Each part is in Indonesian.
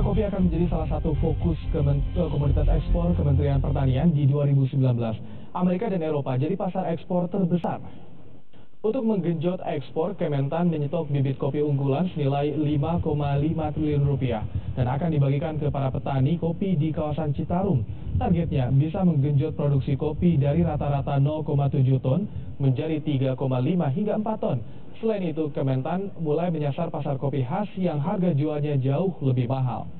kopi akan menjadi salah satu fokus komoditas ekspor Kementerian Pertanian di 2019. Amerika dan Eropa jadi pasar ekspor terbesar. Untuk menggenjot ekspor, Kementan menyetok bibit kopi unggulan senilai 5,5 triliun rupiah dan akan dibagikan ke para petani kopi di kawasan Citarum. Targetnya bisa menggenjot produksi kopi dari rata-rata 0,7 ton menjadi 3,5 hingga 4 ton. Selain itu, Kementan mulai menyasar pasar kopi khas yang harga jualnya jauh lebih mahal.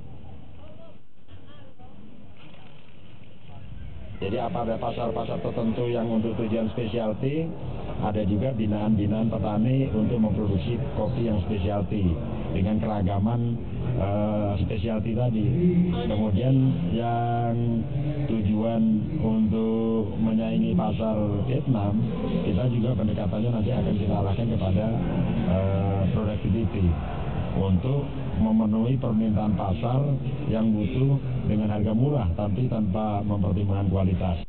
Jadi pada pasar-pasar tertentu yang untuk tujuan spesialty, ada juga binaan-binaan petani untuk memproduksi kopi yang spesialty dengan keragaman spesialty tadi. Kemudian yang tujuan untuk menyaingi pasar Vietnam, kita juga pendekatannya nanti akan kita arahkan kepada productivity untuk memenuhi permintaan pasar yang butuh dengan harga murah tapi tanpa mempertimbangkan kualitas.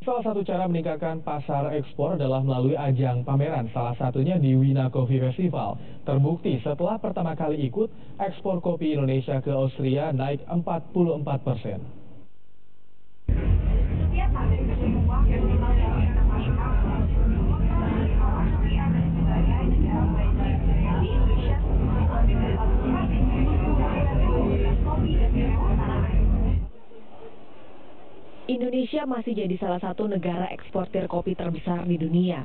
Salah satu cara meningkatkan pasar ekspor adalah melalui ajang pameran, salah satunya di Wina Coffee Festival. Terbukti setelah pertama kali ikut, ekspor kopi Indonesia ke Austria naik 44%. Indonesia masih jadi salah satu negara eksportir kopi terbesar di dunia.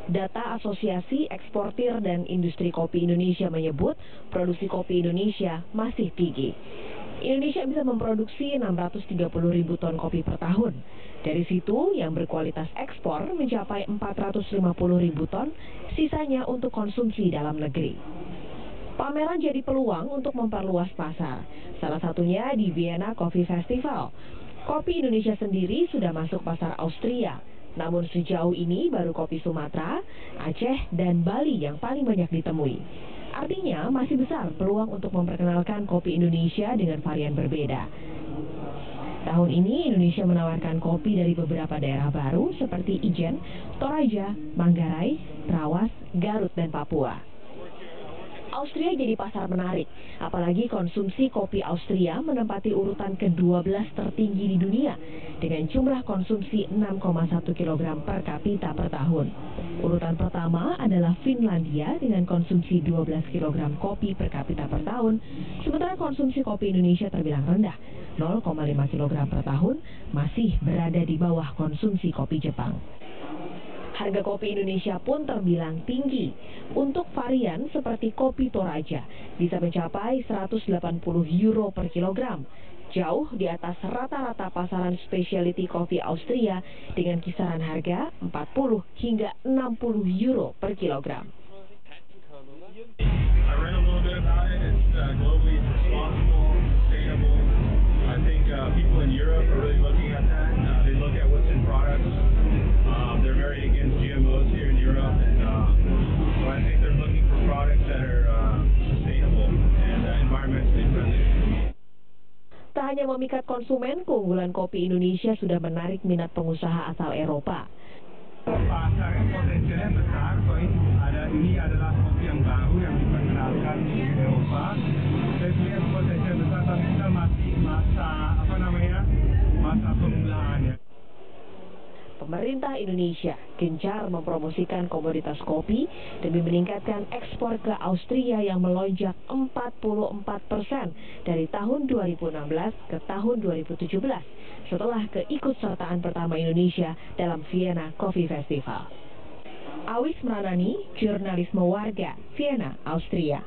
Data Asosiasi Eksportir dan Industri Kopi Indonesia menyebut produksi kopi Indonesia masih tinggi. Indonesia bisa memproduksi 630.000 ton kopi per tahun. Dari situ yang berkualitas ekspor mencapai 450.000 ton, sisanya untuk konsumsi dalam negeri. Pameran jadi peluang untuk memperluas pasar, salah satunya di Vienna Coffee Festival. Kopi Indonesia sendiri sudah masuk pasar Austria, namun sejauh ini baru kopi Sumatera, Aceh, dan Bali yang paling banyak ditemui. Artinya masih besar peluang untuk memperkenalkan kopi Indonesia dengan varian berbeda. Tahun ini Indonesia menawarkan kopi dari beberapa daerah baru seperti Ijen, Toraja, Manggarai, Trawas, Garut, dan Papua. Austria jadi pasar menarik, apalagi konsumsi kopi Austria menempati urutan ke-12 tertinggi di dunia dengan jumlah konsumsi 6,1 kg per kapita per tahun. Urutan pertama adalah Finlandia dengan konsumsi 12 kg kopi per kapita per tahun, sementara konsumsi kopi Indonesia terbilang rendah, 0,5 kg per tahun, masih berada di bawah konsumsi kopi Jepang. Harga kopi Indonesia pun terbilang tinggi. Untuk varian seperti kopi Toraja bisa mencapai 180 euro per kilogram, jauh di atas rata-rata pasaran specialty kopi Austria dengan kisaran harga 40 hingga 60 euro per kilogram. People in Europe are really looking at that. They look at what's in products. They're very against GMOs here in Europe, and so I think they're looking for products that are sustainable and environmentally friendly. Tak hanya memikat konsumen, keunggulan kopi Indonesia sudah menarik minat pengusaha asal Eropa. Pasar potensialnya besar, ini adalah kopi yang baru yang diperkenalkan di Eropa. Saya lihat potensial besar, tapi kita masih masa pemulaannya. Pemerintah Indonesia gencar mempromosikan komoditas kopi demi meningkatkan ekspor ke Austria yang melonjak 44% dari tahun 2016 ke tahun 2017 setelah keikutsertaan pertama Indonesia dalam Vienna Coffee Festival. Awis Meranani, Jurnalisme Warga, Vienna, Austria.